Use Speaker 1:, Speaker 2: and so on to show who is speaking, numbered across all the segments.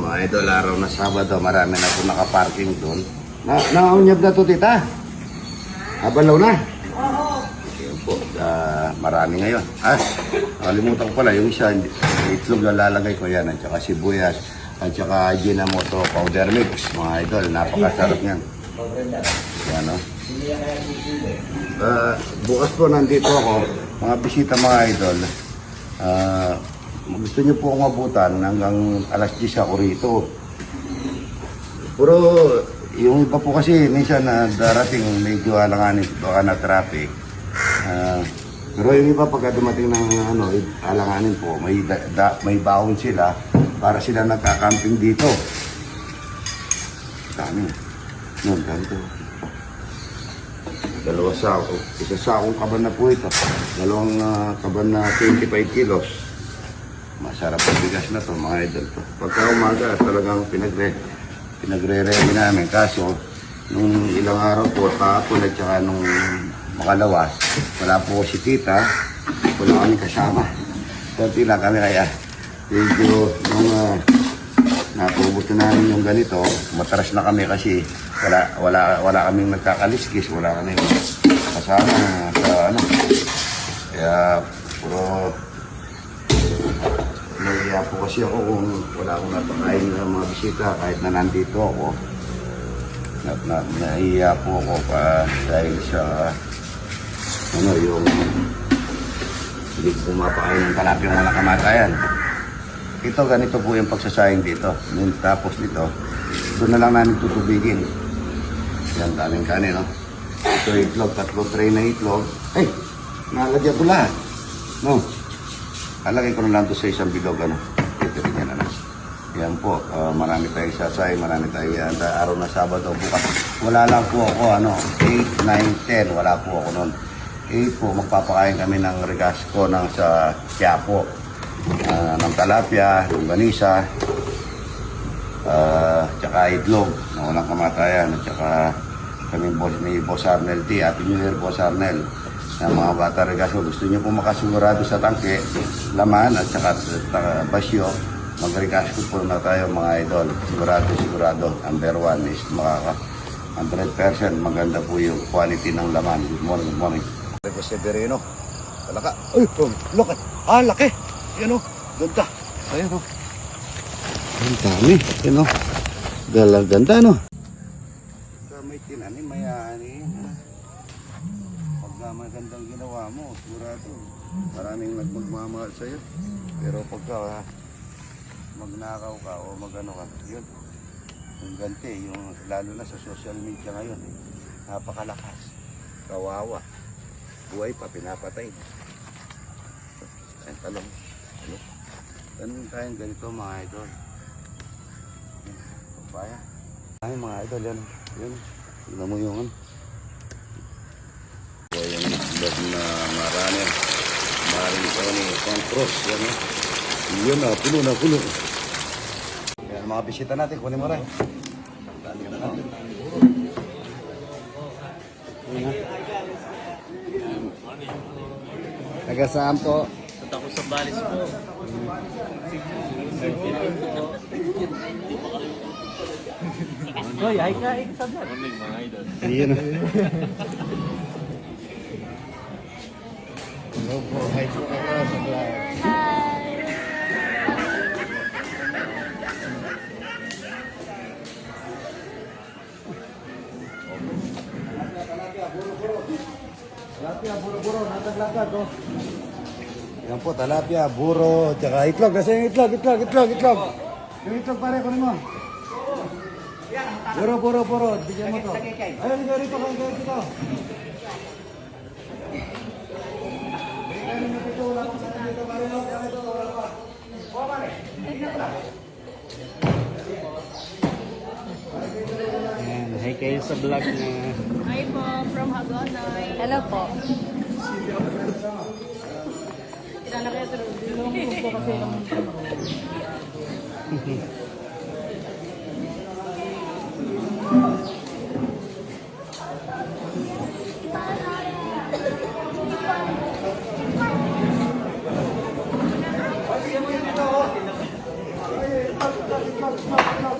Speaker 1: Mga idol, araw na Sabado, marami na po nakaparking doon. Naunyab na to, tita? Abalaw na? Oo. Yan po, marami ngayon. Nakalimutan ko pala, yung isa, itlog na lalagay ko yan, at saka sibuyas, at saka Ajinomoto powder mix. Mga idol, napakasarap yan. Yan, no? Bukas po nandito ako, mga bisita mga idol. Gusto niyo po akong abutan hanggang alas 10 ako rito. Pero yung iba po kasi minsan na darating medyo alanganin baka na traffic. Pero yung iba pagka dumating ng alanganin po, may baon sila para sila nagka-camping dito. Dami. Noon, ganito. Dalawa sako. Isa sakong kaban na po ito. Dalawang kaban na 25 kilos. Masarap ang bigas na to, mga idol to. Pagka umaga, talagang pinagre-ready namin. Kaso, nung ilang araw po, kahapon at saka nung makalawas, wala po si tita, wala kami kasama. Kunti lang kami kaya, medyo nung natubuto namin yung ganito, matras na kami kasi wala kaming nagkakaliskis, wala kaming kasama sa Kaya, puro nahiya po kasi ako kung wala akong napakain ng mga bisita kahit na nandito ako. Nahiya po ako dahil sa yung hindi ko pumapakain ng talapyang walang kamatayan. Ito, ganito po yung pagsasayang dito. Tapos nito, doon na lang namin tutubigin. Yan, daming kanin, no? Ito itlog, 3 tray na itlog. Ay, nalagyan ko lahat. No? Alagay ko na lang ito sa isang bilog, Ito rin yan, Yan po, marami tayong sasay, marami tayong araw na Sabado. Bukas, wala lang po ako, 8, 9, 10, wala po ako noon. 8 po, magpapakain kami ng regasco sa Quiapo. Ng talapia, longganisa, tsaka itlog na walang kamatayan, at tsaka kami ni Boss Arnel T, Happy New Year, Boss Arnel. Ng mga bata regasco, gusto nyo po makasigurado sa tangke, laman at saka basyo, mag-regasco po na tayo mga idol. Sigurado. Number 1 is 100% maganda po yung quality ng laman. Good morning. Rego Severino. Talaka. Ay, laki. Laki. Yan ganda. Ayan ang dami. Yan ganda may tinanim, may magandang ginawa mo, sigurado maraming nagmamahal sa'yo. Pero pagka magnakaw ka o magano ka, yun yung ganti, yung lalo na sa social media ngayon, napakalakas, kawawa, buhay pa, pinapatay. Ayan, talong, ganun tayong ganito mga idol. Papaya ay mga idol, yan tignan mo yung yung itlog na marami. Maraming ito ni Contros. Yun puno. Yan, mga bisita natin, kunin mo rin. Taga saan po?
Speaker 2: Ako sa Balis po. Hoy, ay kain sa vlog. Morning mga idol.
Speaker 1: Ayun.
Speaker 3: Hello po, hi po ako sa vlog.
Speaker 1: Talapia, buro, nataglatag Yan po, talapia, buro, tsaka itlog. Kasi yung itlog. Yung itlog pare, kunin mo. Buro. Bigyan mo to. Ayun, rito.
Speaker 3: Ayan, hi kayo sa vlog na.
Speaker 4: Hi po, from Hagonoy.
Speaker 5: Hello po.
Speaker 4: Kilala kayo sa
Speaker 5: Yung gusto kasi ng
Speaker 1: Napakasarap.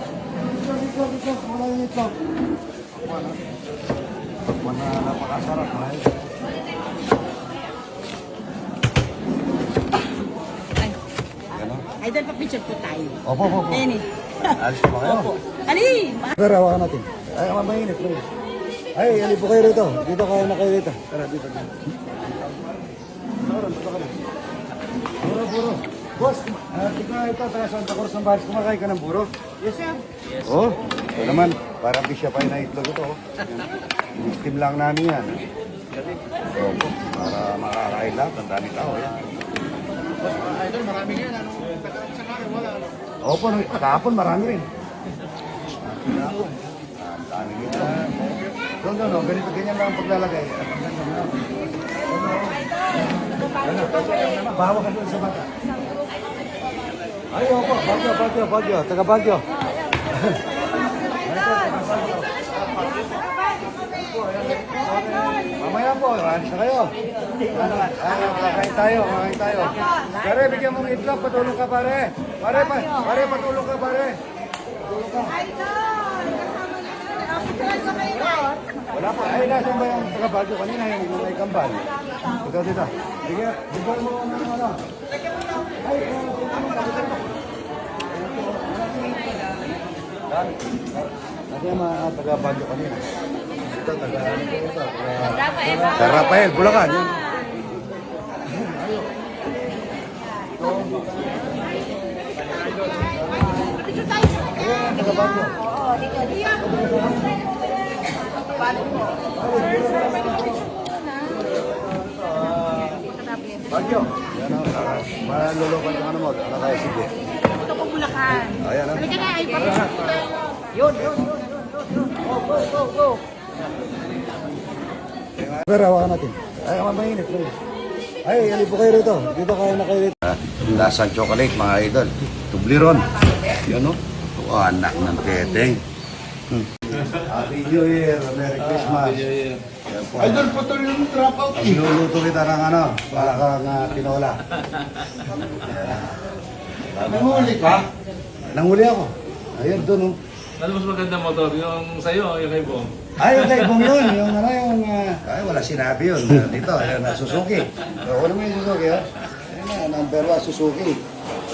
Speaker 4: Idol, pa-picture po tayo.
Speaker 1: Opo, opo, opo.
Speaker 4: Ayan eh.
Speaker 1: Alis pa kayo.
Speaker 4: Opo. Ali!
Speaker 1: Pero hawakan natin. Ay, mainit. Ay, ali po kayo rito. Dito kayo na kayo rito. Tara, dito. Buro. Boss, ito, taga Santa Cruz ng Baris. Kumakain ka ng buro?
Speaker 4: Yes, sir.
Speaker 1: Oo. Ito naman, parang bisya pa na itlog ito. Steam lang namin yan. Opo, para makakain lahat. Ang dami tao yan.
Speaker 2: Idol, marami nga yan. Anong takarap sa kanya? Wala.
Speaker 1: Opo, kahapon marami rin. Kahapon. Ang dami nito. Doon, ganito, ganyan lang ang paglalagay. Bawa ka doon sa bata. Ay, opo, Bagyo. Taga Bagyo. Mamaya po, alis na kayo. Kakain tayo. Pare, bigyan mo ng itlog, patulong ka pare. Pare, patulong ka pare. Wala pa. Ay, nasan ba yung taga Bagyo kanina, yung may kambal? Ikaw dito. Bigyan mo ng ano. Kasi yung mga taga Bagyo kanina. Ito, taga San Rafael, Bulacan. Yun. Taga Bagyo. Bagyo. Yan o. Malulukan yung ano mo. Ano kaya sige?
Speaker 4: Ito po Bulacan.
Speaker 1: Ayan o.
Speaker 4: Halika na, ay pa-picture po tayo. Yun. Go.
Speaker 1: Pero hawakan natin. Ay, mainit. Ay, ali po kayo rito. Dito kayo na kayo rito. Lasang chocolate, mga idol. Tubleron. Yan o. Oh, anak ng teteng. Happy New Year. Merry Christmas. Yan po.
Speaker 5: Idol, putol yung drop out.
Speaker 1: Magluluto kita ng ano, para kang tinola.
Speaker 5: Namuli ka?
Speaker 1: Nanghuli ako. Ayun, doon o.
Speaker 2: Ano mas maganda motor? Yung sa'yo o yung kay Bong?
Speaker 1: Ay, okay, kung yun, yung ano, ay, wala sinabi yun. Dito, ayun, Suzuki. O, ano mo yung Suzuki, ha? Ayun na, number 1, Suzuki.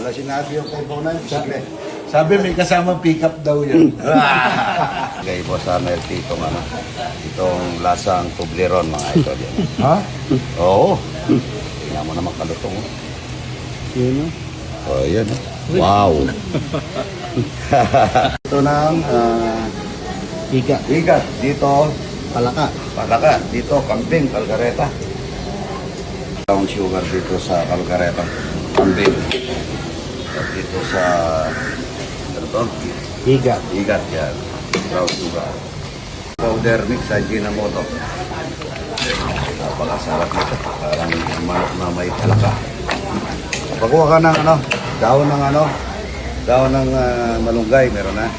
Speaker 1: Wala sinabi yung kay Bonan, sige.
Speaker 5: Sabi may kasama pick-up daw yun.
Speaker 1: Okay, Boss Amel, itong ano, itong lasang Toblerone, mga idol. Yan.
Speaker 5: Ha?
Speaker 1: Oo. Tingnan mo naman kalutong, oh.
Speaker 3: Yun o.
Speaker 1: Oh, yan, oh. Wow. Ito ng igat. Dito, palaka. Dito, kambing, kalgareta. Brown sugar dito sa kalgareta, kambing. At dito sa, ano to?
Speaker 3: Igat.
Speaker 1: Igat yan. Brown sugar. Powder mix sa Ginamoto. Napakasarap nito. Parang manok na may palaka. Pagkuha ka ng ano, daon ng malunggay, meron na.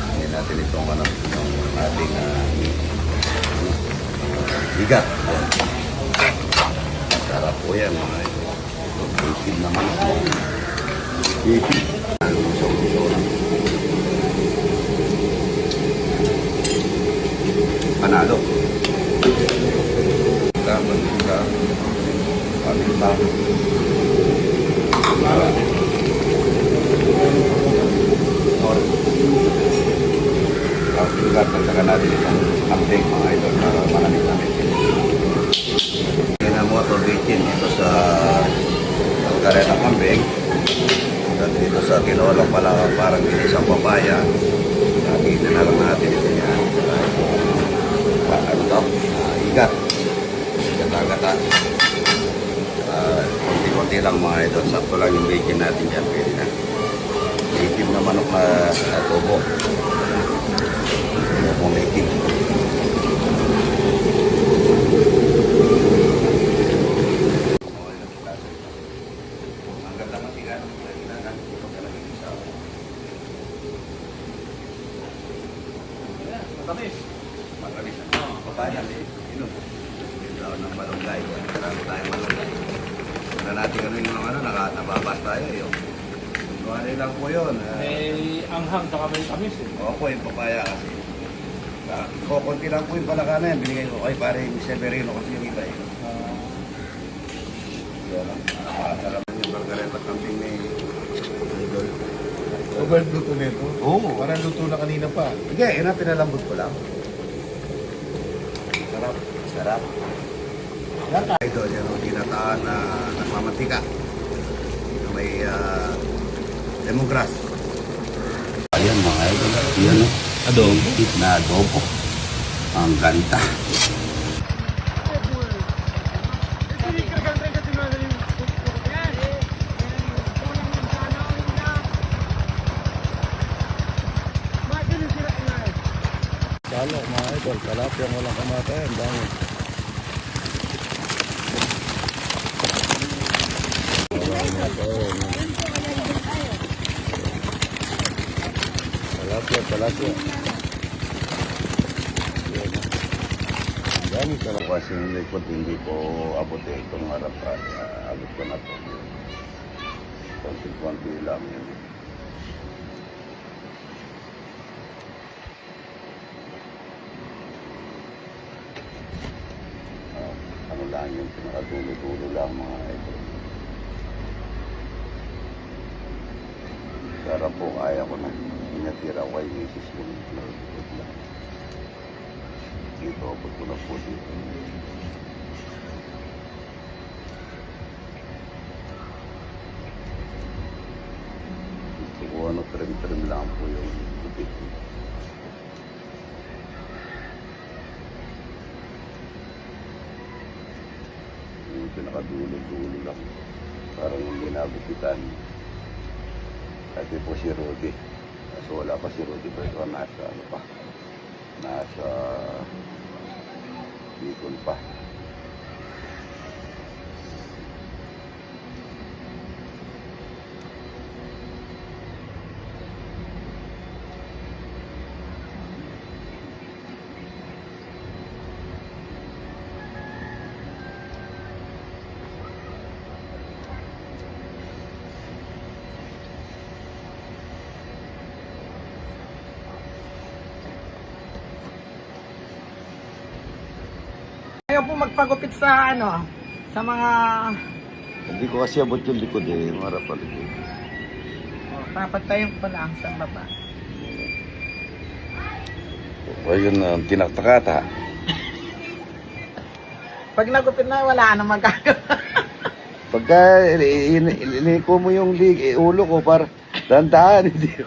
Speaker 1: Hindi natin itong ano, yung ating igat. Yan. Sarap po yan, mga ito. Itim naman. Itim. Panalo. Pamintang. Pagkat nagtaga natin itong kambing, mga idol, para malamit-lamit. Ginamoto bitin dito sa Alcareta kambing. At dito sa tinolang pala parang ginisang papaya. Nakita na lang natin ito yan. Ano to? Igat. Gata-gata. Konti-konti lang mga idol. Sakto lang yung bacon natin dyan. Pwede na. Itim na manok na tubo. Pumitig. Ang ganda matigan.
Speaker 2: Matamis.
Speaker 1: Matamis. Papaya. Inom. Daon ng malunggay. Marami tayong malunggay. Wala natin ano yung ano, nababas tayo. Yung Bali lang po yun.
Speaker 2: May anghang saka may tamis eh.
Speaker 1: Opo, yung papaya kasi. Konti lang po yung palaka na yan. Binigay ko kay paring Severino kasi yung iba eh. Yan lang. Masarap yung margareta camping ni Idol.
Speaker 5: Sobrang luto nito.
Speaker 1: Oo.
Speaker 5: Parang luto na kanina pa.
Speaker 1: Sige, yun ang pinalambot ko lang. Sarap. Sarap. Yan ka. Idol, yan ang ginataan na nagmamantika. Na may lemongrass. Ayan mga idol. Yan o. Adobo. Na adobo. Ang ganda.
Speaker 5: Salo, mga idol. Talapia mo lang kamatayan. Dami. Talapia. Dami ka lang.
Speaker 1: Kasi yung likod hindi ko abot eh. Itong harap abot ko na to. Konti-konti lang yun. Ano lang yung pinakadulo-dulo lang mga ito. Sarap po, kaya ko na. Inatira ko kay Mrs. yung likod lang. Dito, abot ko na po dito. Gusto ko ano, trim-trim lang po yung bukit. Yung pinakadulo-dulo lang. Parang hindi nagupitan. Kasi po si Rudy. Kaso wala pa si Rudy. Pero nasa ano pa. Nasa Bicol pa.
Speaker 4: Ayaw po magpagupit sa ano, sa mga...
Speaker 1: Hindi ko kasi abot yung likod eh. Marap pa likod.
Speaker 4: Papatayin ko lang sa baba.
Speaker 1: O yun, tinaktakata.
Speaker 4: Pag nagupit na, wala na magagawa.
Speaker 1: Pagka iliko mo yung ulo ko para dandahan, hindi ko.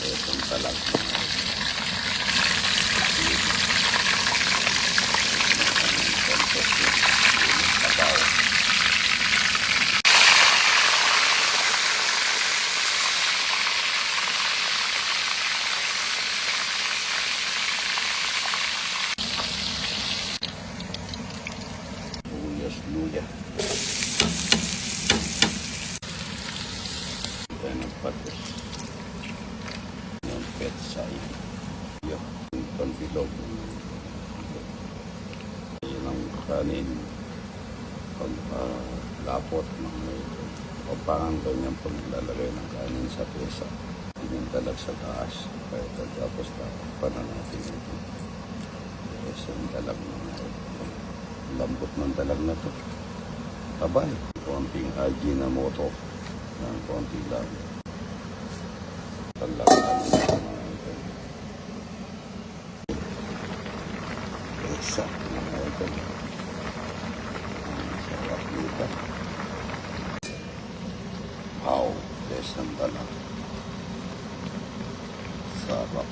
Speaker 1: Itong talag. Luya. Ito ng patos. Yung petsay. Yung panbilog. Yun ang kanin. Pagkalapot ng may papangang kanyang paglalagay ng kanin sa pesa. Yung talag sa taas. Kaya tapos tapan na natin ito. Kasi yung talag na lambot ng dalag na to. Tabay. Konting Ajinomoto. Ng konti lang. Talag na ito. Isa. Ito. Ang sarap nito. Wow. Yes, ang dalag. Sarap.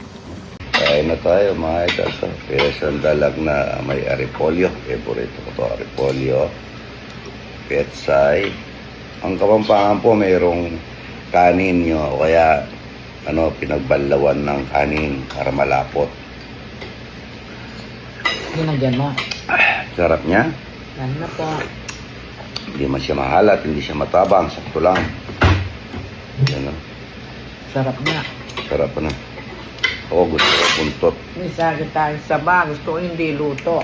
Speaker 1: Kain na tayo mga idol. Pesang dalag na may aripolyo. Favorito ko to, aripolyo. Petsay. Ang Kapampangan po mayroong kanin nyo. O kaya pinagbalawan ng kanin para malapot.
Speaker 4: Ginagyan mo.
Speaker 1: Sarap niya.
Speaker 4: Yan na po.
Speaker 1: Hindi man siya mahalat, hindi siya matabang. Sakto lang. Yan o.
Speaker 4: Sarap na.
Speaker 1: Sarap na. Ako gusto ko buntot.
Speaker 4: May sagad tayong saba. Gusto ko hindi luto.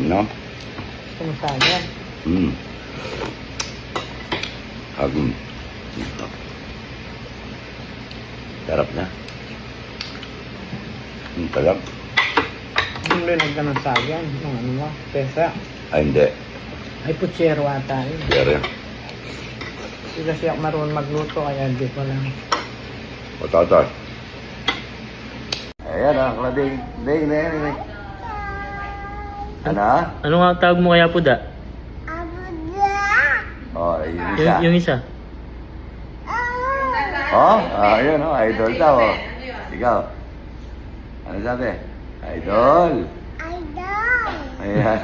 Speaker 1: no?
Speaker 4: Sumusagan.
Speaker 1: Hagum. Sarap na. Sarap.
Speaker 4: Yung linag ka ng sagan. Yung ano mo, pesa.
Speaker 1: Ay, hindi.
Speaker 4: Ay, putsero ata yun.
Speaker 1: Pero,
Speaker 4: Hindi kasi ako marunong magluto, kaya hindi ko lang.
Speaker 1: patatas. Ayan ah, Ding. Ding. Ano?
Speaker 3: Ano nga tawag mo kaya Puda?
Speaker 1: Oh, yung isa.
Speaker 3: Yung isa.
Speaker 1: Oh, ayun oh, idol daw oh. Ikaw. Ano sabi? Idol. Idol. Ayan.